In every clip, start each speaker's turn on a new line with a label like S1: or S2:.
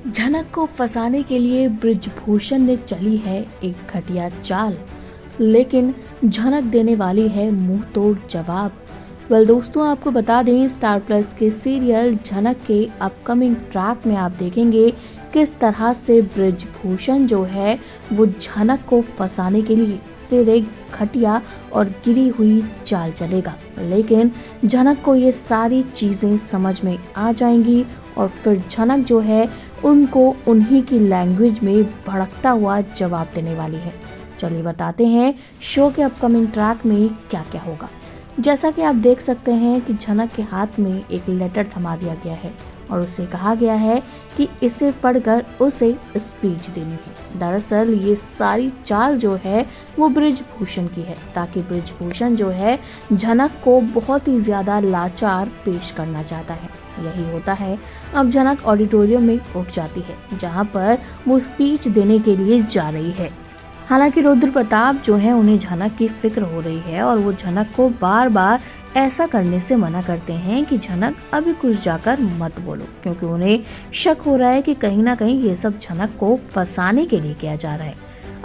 S1: झनक को फंसाने के लिए बृजभूषण ने चली है एक घटिया चाल, लेकिन झनक देने वाली है मुंह तोड़ जवाब। दोस्तों, आपको बता दें, स्टार प्लस के सीरियल झनक के अपकमिंग ट्रैक में आप देखेंगे किस तरह से बृजभूषण जो है वो झनक को फंसाने के लिए फिर एक घटिया और गिरी हुई चाल चलेगा। लेकिन झनक को ये सारी चीजें समझ में आ जाएंगी और फिर झनक जो है उनको उन्हीं की लैंग्वेज में भड़कता हुआ जवाब देने वाली है। चलिए बताते हैं शो के अपकमिंग ट्रैक में क्या क्या होगा। जैसा कि आप देख सकते हैं कि झनक के हाथ में एक लेटर थमा दिया गया है और उसे कहा गया है कि इसे पढ़कर उसे स्पीच देनी है। दरअसल ये सारी चाल जो है वो बृजभूषण की है, ताकि बृजभूषण जो है झनक को बहुत ही ज्यादा लाचार पेश करना चाहता है। यही होता है। अब झनक ऑडिटोरियम में उठ जाती है जहाँ पर वो स्पीच देने के लिए जा रही है। हालांकि रुद्र प्रताप जो है उन्हें झनक की फिक्र हो रही है और वो झनक को बार बार ऐसा करने से मना करते हैं कि झनक अभी कुछ जाकर मत बोलो, क्योंकि उन्हें शक हो रहा है कि कहीं ना कहीं ये सब झनक को फंसाने के लिए किया जा रहा है।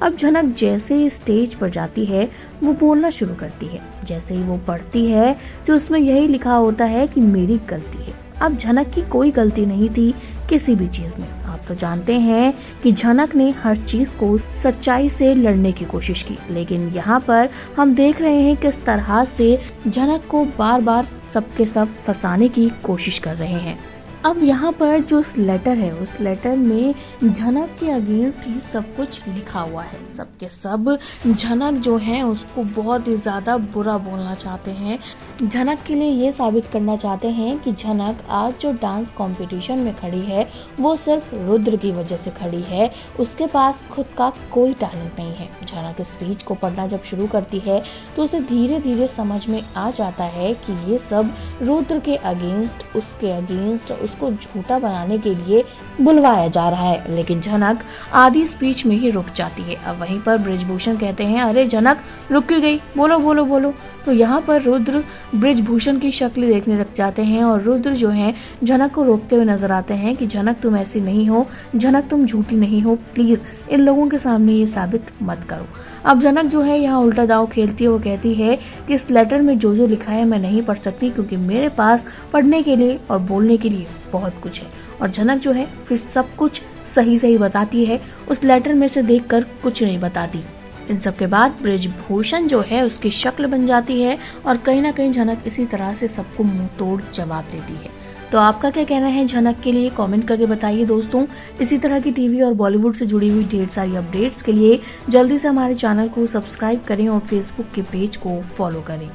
S1: अब झनक जैसे ही स्टेज पर जाती है वो बोलना शुरू करती है। जैसे ही वो पढ़ती है तो उसमें यही लिखा होता है कि मेरी गलती है। अब झनक की कोई गलती नहीं थी किसी भी चीज में। आप तो जानते हैं कि झनक ने हर चीज को सच्चाई से लड़ने की कोशिश की, लेकिन यहाँ पर हम देख रहे हैं किस तरह से झनक को बार बार सबके सब फंसाने की कोशिश कर रहे हैं। अब यहाँ पर जो लेटर है उस लेटर में झनक के अगेंस्ट ही सब कुछ लिखा हुआ है। सबके सब झनक जो है उसको बहुत ही ज्यादा बुरा बोलना चाहते हैं। झनक के लिए ये साबित करना चाहते हैं कि झनक आज जो डांस कंपटीशन में खड़ी है वो सिर्फ रुद्र की वजह से खड़ी है, उसके पास खुद का कोई टैलेंट नहीं है। झनक स्पीच को पढ़ना जब शुरू करती है तो उसे धीरे धीरे समझ में आ जाता है कि ये सब रुद्र के अगेंस्ट, उसके अगेंस्ट उसको झूठा बनाने के लिए बुलवाया जा रहा है। लेकिन झनक आधी स्पीच में ही रुक जाती है। अब वहीं पर बृजभूषण कहते हैं, अरे झनक रुक क्यों गई, बोलो बोलो बोलो। तो यहाँ पर रुद्र बृजभूषण की शक्ल देखने लग जाते हैं और रुद्र जो है झनक को रोकते हुए नजर आते हैं कि झनक तुम ऐसी नहीं हो, झनक तुम झूठी नहीं हो, प्लीज इन लोगों के सामने ये साबित मत करो। अब झनक जो है यहाँ उल्टा दांव खेलती है। वो कहती है कि इस लेटर में जो जो लिखा है मैं नहीं पढ़ सकती, क्योंकि मेरे पास पढ़ने के लिए और बोलने के लिए बहुत कुछ है। और झनक जो है फिर सब कुछ सही सही बताती है, उस लेटर में से देखकर कुछ नहीं बताती। इन सब के बाद बृजभूषण जो है उसकी शक्ल बन जाती है और कहीं ना कहीं झनक इसी तरह से सबको मुंह तोड़ जवाब देती है। तो आपका क्या कहना है झनक के लिए, कमेंट करके बताइए दोस्तों। इसी तरह की टीवी और बॉलीवुड से जुड़ी हुई ढेर सारी अपडेट्स के लिए जल्दी से हमारे चैनल को सब्सक्राइब करें और फेसबुक के पेज को फॉलो करें।